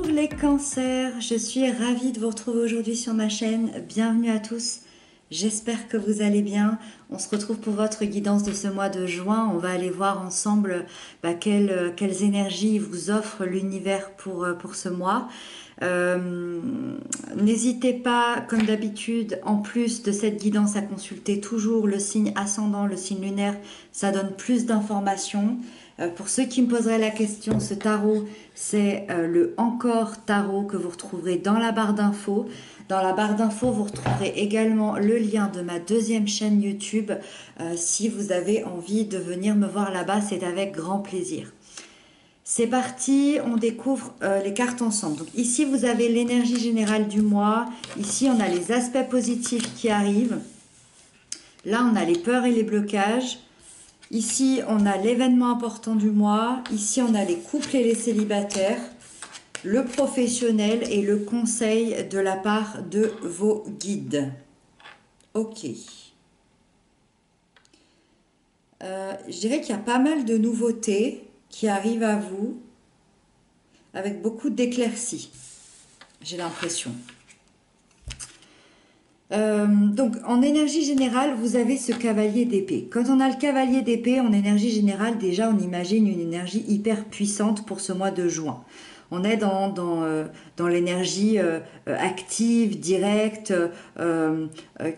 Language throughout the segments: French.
Bonjour les cancers, je suis ravie de vous retrouver aujourd'hui sur ma chaîne. Bienvenue à tous, j'espère que vous allez bien. On se retrouve pour votre guidance de ce mois de juin. On va aller voir ensemble quelles énergies vous offre l'univers pour ce mois. N'hésitez pas, comme d'habitude, en plus de cette guidance, à consulter toujours le signe ascendant, le signe lunaire. Ça donne plus d'informations. Pour ceux qui me poseraient la question, ce tarot, c'est le Encore Tarot que vous retrouverez dans la barre d'infos. Dans la barre d'infos, vous retrouverez également le lien de ma deuxième chaîne YouTube. Si vous avez envie de venir me voir là-bas, c'est avec grand plaisir. C'est parti, on découvre les cartes ensemble. Donc ici, vous avez l'énergie générale du mois. Ici, on a les aspects positifs qui arrivent. Là, on a les peurs et les blocages. Ici, on a l'événement important du mois. Ici, on a les couples et les célibataires, le professionnel et le conseil de la part de vos guides. Ok. Je dirais qu'il y a pas mal de nouveautés qui arrivent à vous, avec beaucoup d'éclaircies, j'ai l'impression. Donc en énergie générale, vous avez ce cavalier d'épée. Quand on a le cavalier d'épée en énergie générale, déjà on imagine une énergie hyper puissante pour ce mois de juin. On est dans l'énergie active, directe,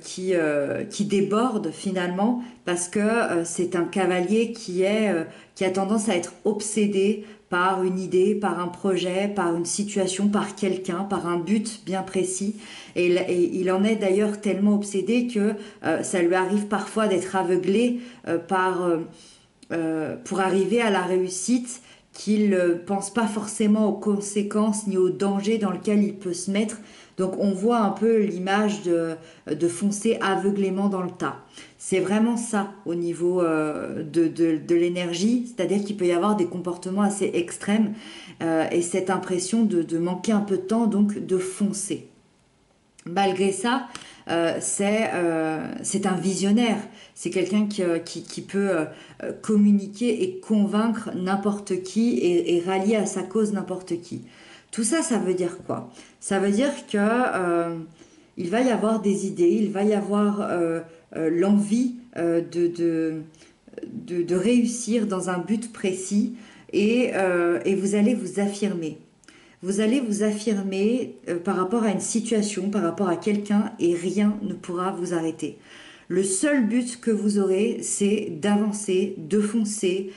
qui déborde finalement, parce que c'est un cavalier qui a tendance à être obsédé par une idée, par un projet, par une situation, par quelqu'un, par un but bien précis. Et il en est d'ailleurs tellement obsédé que ça lui arrive parfois d'être aveuglé pour arriver à la réussite, qu'il ne pense pas forcément aux conséquences ni aux dangers dans lesquels il peut se mettre. Donc on voit un peu l'image de foncer aveuglément dans le tas. C'est vraiment ça au niveau de l'énergie, c'est-à-dire qu'il peut y avoir des comportements assez extrêmes et cette impression de manquer un peu de temps, donc de foncer. Malgré ça, c'est un visionnaire, c'est quelqu'un qui peut communiquer et convaincre n'importe qui et rallier à sa cause n'importe qui. Tout ça, ça veut dire quoi? Ça veut dire que il va y avoir des idées, il va y avoir l'envie de réussir dans un but précis et vous allez vous affirmer. Vous allez vous affirmer par rapport à une situation, par rapport à quelqu'un, et rien ne pourra vous arrêter. Le seul but que vous aurez, c'est d'avancer, de foncer,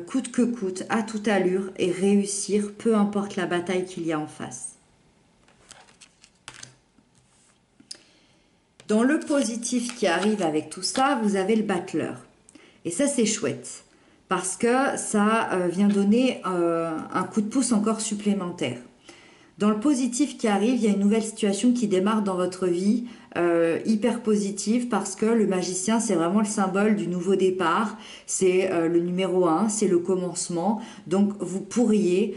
coûte que coûte, à toute allure, et réussir, peu importe la bataille qu'il y a en face. Dans le positif qui arrive avec tout ça, vous avez le battleur. Et ça, c'est chouette, parce que ça vient donner un coup de pouce encore supplémentaire. Dans le positif qui arrive, il y a une nouvelle situation qui démarre dans votre vie, hyper positive, parce que le magicien, c'est vraiment le symbole du nouveau départ, c'est le numéro 1, c'est le commencement. Donc vous pourriez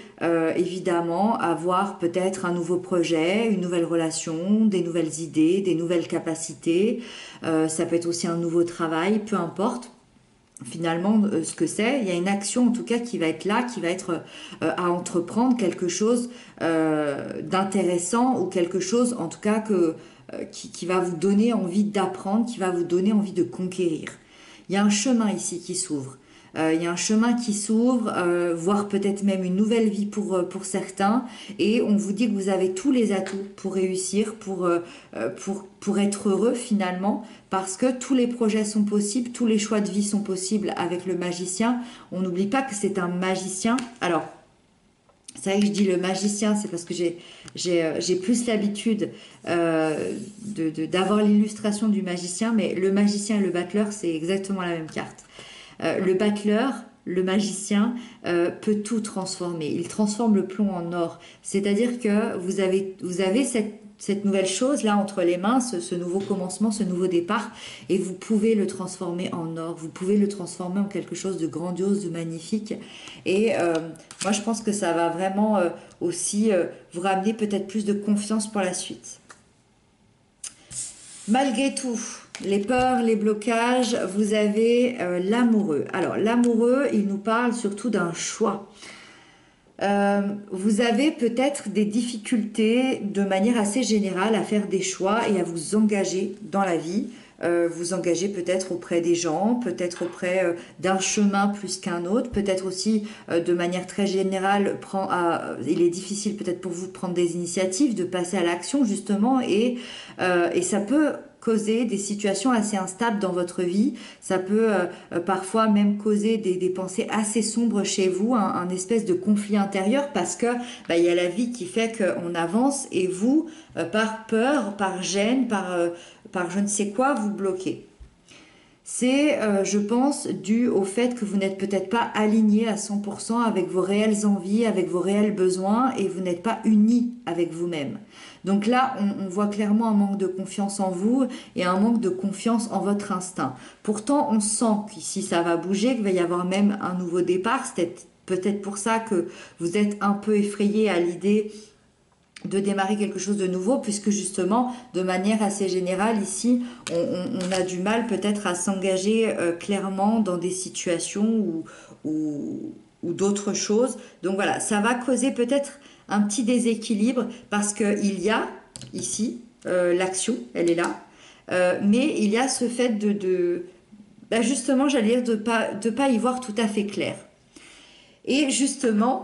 évidemment avoir peut-être un nouveau projet, une nouvelle relation, des nouvelles idées, des nouvelles capacités, ça peut être aussi un nouveau travail, peu importe. Finalement, ce que c'est, il y a une action en tout cas qui va être là, qui va être à entreprendre, quelque chose d'intéressant ou quelque chose en tout cas qui va vous donner envie d'apprendre, qui va vous donner envie de conquérir. Il y a un chemin ici qui s'ouvre. Il y a un chemin qui s'ouvre, voire peut-être même une nouvelle vie pour certains, et on vous dit que vous avez tous les atouts pour réussir, pour être heureux finalement, parce que tous les projets sont possibles, tous les choix de vie sont possibles avec le magicien. On n'oublie pas que c'est un magicien. Alors, c'est vrai que je dis le magicien, c'est parce que j'ai plus l'habitude d'avoir l'illustration du magicien, mais le magicien et le battleur, c'est exactement la même carte. Le battleur, le magicien, peut tout transformer. Il transforme le plomb en or. C'est-à-dire que vous avez cette nouvelle chose là entre les mains, ce nouveau commencement, ce nouveau départ, et vous pouvez le transformer en or. Vous pouvez le transformer en quelque chose de grandiose, de magnifique. Et moi, je pense que ça va vraiment aussi vous ramener peut-être plus de confiance pour la suite. Malgré tout, les peurs, les blocages, vous avez l'amoureux. Alors, l'amoureux, il nous parle surtout d'un choix. Vous avez peut-être des difficultés de manière assez générale à faire des choix et à vous engager dans la vie. Vous engager peut-être auprès des gens, peut-être auprès d'un chemin plus qu'un autre, peut-être aussi de manière très générale, il est difficile peut-être pour vous de prendre des initiatives, de passer à l'action justement, et ça peut causer des situations assez instables dans votre vie. Ça peut parfois même causer des pensées assez sombres chez vous, un espèce de conflit intérieur parce que il y a la vie qui fait qu'on avance et vous, par peur, par gêne, par je ne sais quoi, vous bloquez. C'est, je pense, dû au fait que vous n'êtes peut-être pas aligné à 100% avec vos réelles envies, avec vos réels besoins et vous n'êtes pas uni avec vous-même. Donc là, on voit clairement un manque de confiance en vous et un manque de confiance en votre instinct. Pourtant, on sent qu'ici ça va bouger, qu'il va y avoir même un nouveau départ. C'est peut-être pour ça que vous êtes un peu effrayé à l'idée de démarrer quelque chose de nouveau, puisque justement, de manière assez générale, ici, on a du mal peut-être à s'engager clairement dans des situations ou d'autres choses. Donc voilà, ça va causer peut-être un petit déséquilibre, parce qu'il y a ici, l'action, elle est là, mais il y a ce fait justement, j'allais dire, de pas y voir tout à fait clair. Et justement,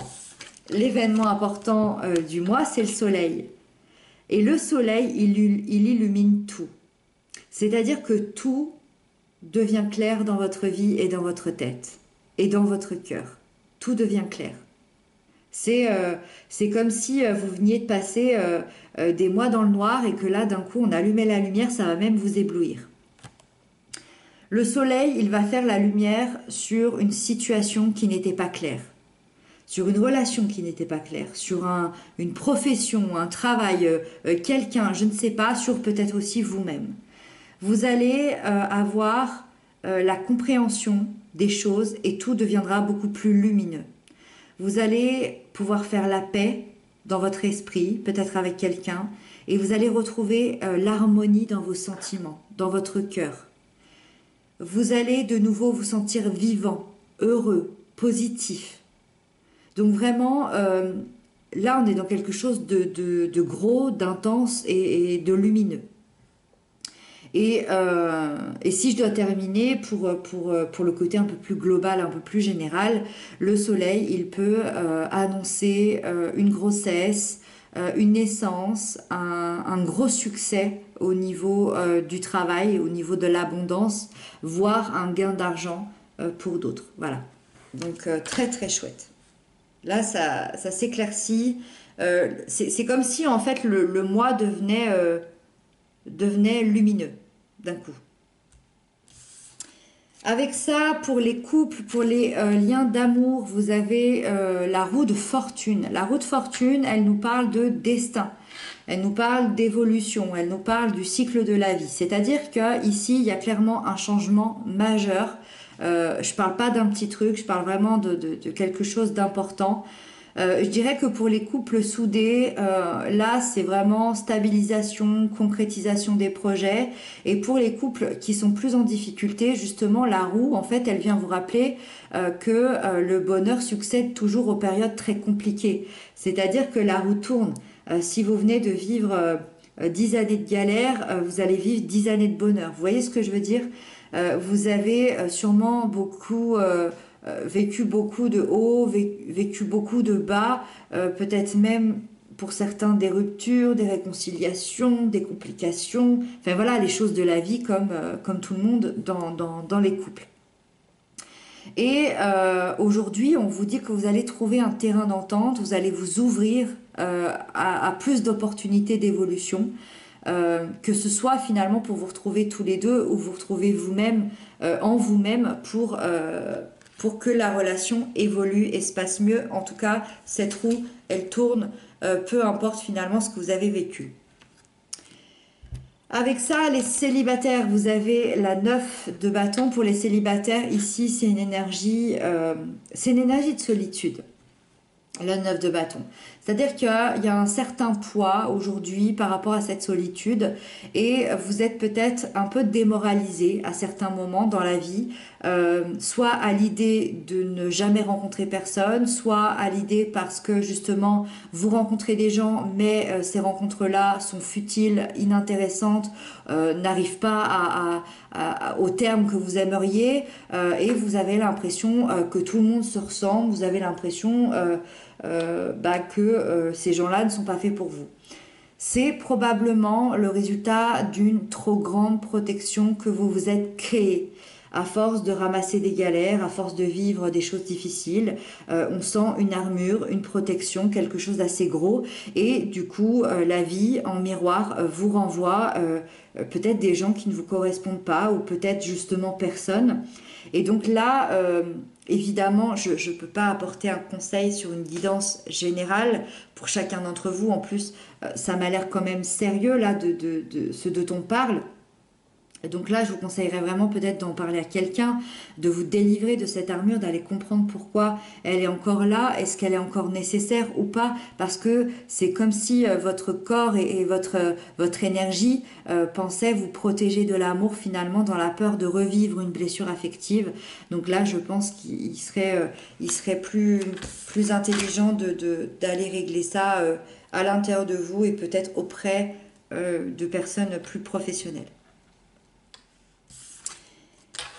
l'événement important du mois, c'est le soleil. Et le soleil, il illumine tout. C'est-à-dire que tout devient clair dans votre vie et dans votre tête et dans votre cœur. Tout devient clair. C'est comme si vous veniez de passer des mois dans le noir et que là, d'un coup, on allumait la lumière, ça va même vous éblouir. Le soleil, il va faire la lumière sur une situation qui n'était pas claire, sur une relation qui n'était pas claire, sur une profession, un travail, quelqu'un, je ne sais pas, sur peut-être aussi vous-même. Vous allez avoir la compréhension des choses et tout deviendra beaucoup plus lumineux. Vous allez pouvoir faire la paix dans votre esprit, peut-être avec quelqu'un, et vous allez retrouver l'harmonie dans vos sentiments, dans votre cœur. Vous allez de nouveau vous sentir vivant, heureux, positif. Donc vraiment, là, on est dans quelque chose de gros, d'intense et de lumineux. Et si je dois terminer pour le côté un peu plus global, un peu plus général, le soleil, il peut annoncer une grossesse, une naissance, un gros succès au niveau du travail, au niveau de l'abondance, voire un gain d'argent pour d'autres. Voilà. Donc très très chouette. Là, ça s'éclaircit. C'est comme si en fait le mois devenait lumineux d'un coup. Avec ça, pour les couples, pour les liens d'amour, vous avez la roue de fortune. La roue de fortune, elle nous parle de destin. Elle nous parle d'évolution, elle nous parle du cycle de la vie. C'est-à-dire qu'ici, il y a clairement un changement majeur. Je parle pas d'un petit truc, je parle vraiment de quelque chose d'important. Je dirais que pour les couples soudés, là, c'est vraiment stabilisation, concrétisation des projets. Et pour les couples qui sont plus en difficulté, justement, la roue, en fait, elle vient vous rappeler que le bonheur succède toujours aux périodes très compliquées. C'est-à-dire que la roue tourne. Si vous venez de vivre 10 années de galère, vous allez vivre 10 années de bonheur. Vous voyez ce que je veux dire? Vous avez sûrement vécu beaucoup de hauts, vécu beaucoup de bas, peut-être même pour certains des ruptures, des réconciliations, des complications, enfin voilà, les choses de la vie comme tout le monde dans les couples. Et aujourd'hui, on vous dit que vous allez trouver un terrain d'entente, vous allez vous ouvrir à plus d'opportunités d'évolution, que ce soit finalement pour vous retrouver tous les deux ou vous retrouver vous-même en vous-même pour que la relation évolue et se passe mieux. En tout cas, cette roue, elle tourne, peu importe finalement ce que vous avez vécu. Avec ça, les célibataires, vous avez la 9 de bâton. Pour les célibataires, ici, c'est une énergie de solitude. Le 9 de bâton. C'est-à-dire qu'il y a un certain poids aujourd'hui par rapport à cette solitude et vous êtes peut-être un peu démoralisé à certains moments dans la vie, soit à l'idée de ne jamais rencontrer personne, soit à l'idée parce que justement vous rencontrez des gens mais ces rencontres-là sont futiles, inintéressantes, n'arrivent pas au terme que vous aimeriez et vous avez l'impression que tout le monde se ressemble, vous avez l'impression que ces gens-là ne sont pas faits pour vous. C'est probablement le résultat d'une trop grande protection que vous vous êtes créée. À force de ramasser des galères, à force de vivre des choses difficiles, on sent une armure, une protection, quelque chose d'assez gros. Et du coup, la vie, en miroir, vous renvoie peut-être des gens qui ne vous correspondent pas ou peut-être justement personne. Et donc là, évidemment, je ne peux pas apporter un conseil sur une guidance générale pour chacun d'entre vous. En plus, ça m'a l'air quand même sérieux là de ce dont on parle. Donc là, je vous conseillerais vraiment peut-être d'en parler à quelqu'un, de vous délivrer de cette armure, d'aller comprendre pourquoi elle est encore là, est-ce qu'elle est encore nécessaire ou pas, parce que c'est comme si votre corps et votre énergie pensaient vous protéger de l'amour finalement dans la peur de revivre une blessure affective. Donc là, je pense qu'il serait plus intelligent d'aller régler ça à l'intérieur de vous et peut-être auprès de personnes plus professionnelles.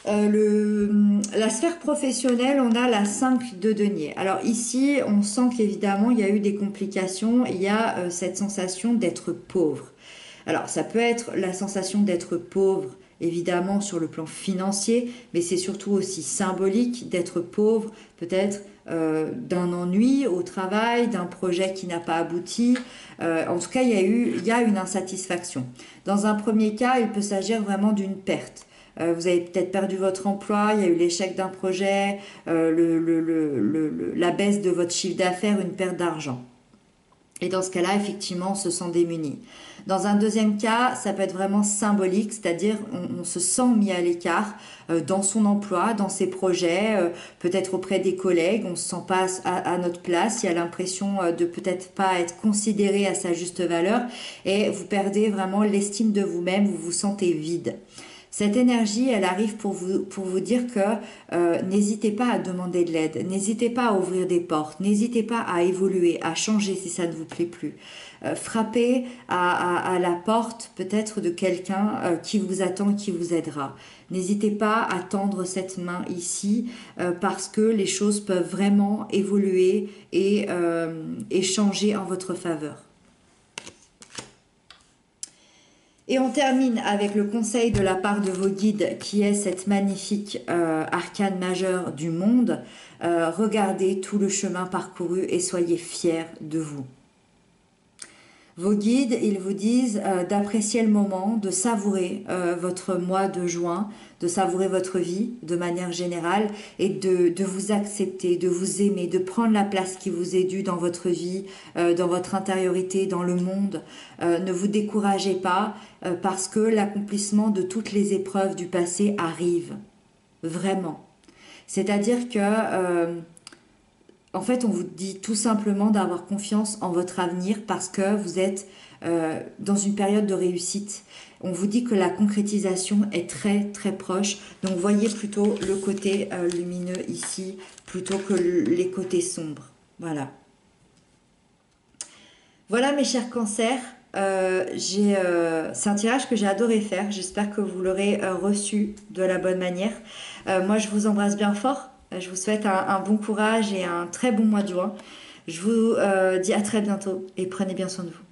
La sphère professionnelle, on a la 5 de denier. Alors ici, on sent qu'évidemment, il y a eu des complications. Il y a cette sensation d'être pauvre. Alors, ça peut être la sensation d'être pauvre, évidemment, sur le plan financier, mais c'est surtout aussi symbolique d'être pauvre, peut-être d'un ennui au travail, d'un projet qui n'a pas abouti. En tout cas, il y a une insatisfaction. Dans un premier cas, il peut s'agir vraiment d'une perte. Vous avez peut-être perdu votre emploi, il y a eu l'échec d'un projet, la baisse de votre chiffre d'affaires, une perte d'argent. Et dans ce cas-là, effectivement, on se sent démuni. Dans un deuxième cas, ça peut être vraiment symbolique, c'est-à-dire on se sent mis à l'écart dans son emploi, dans ses projets, peut-être auprès des collègues, on ne se sent pas à notre place, il y a l'impression de peut-être pas être considéré à sa juste valeur et vous perdez vraiment l'estime de vous-même, vous vous sentez vide. Cette énergie, elle arrive pour vous dire que n'hésitez pas à demander de l'aide, n'hésitez pas à ouvrir des portes, n'hésitez pas à évoluer, à changer si ça ne vous plaît plus. Frappez à la porte peut-être de quelqu'un qui vous attend, qui vous aidera. N'hésitez pas à tendre cette main ici parce que les choses peuvent vraiment évoluer et changer en votre faveur. Et on termine avec le conseil de la part de vos guides qui est cette magnifique arcane majeure du monde. Regardez tout le chemin parcouru et soyez fiers de vous. Vos guides, ils vous disent d'apprécier le moment, de savourer votre mois de juin, de savourer votre vie de manière générale et de vous accepter, de vous aimer, de prendre la place qui vous est due dans votre vie, dans votre intériorité, dans le monde. Ne vous découragez pas parce que l'accomplissement de toutes les épreuves du passé arrive. Vraiment. C'est-à-dire que... En fait, on vous dit tout simplement d'avoir confiance en votre avenir parce que vous êtes dans une période de réussite. On vous dit que la concrétisation est très très proche. Donc voyez plutôt le côté lumineux ici plutôt que les côtés sombres. Voilà. Voilà mes chers cancers. C'est un tirage que j'ai adoré faire. J'espère que vous l'aurez reçu de la bonne manière. Moi, je vous embrasse bien fort. Je vous souhaite un bon courage et un très bon mois de juin. Je vous dis à très bientôt et prenez bien soin de vous.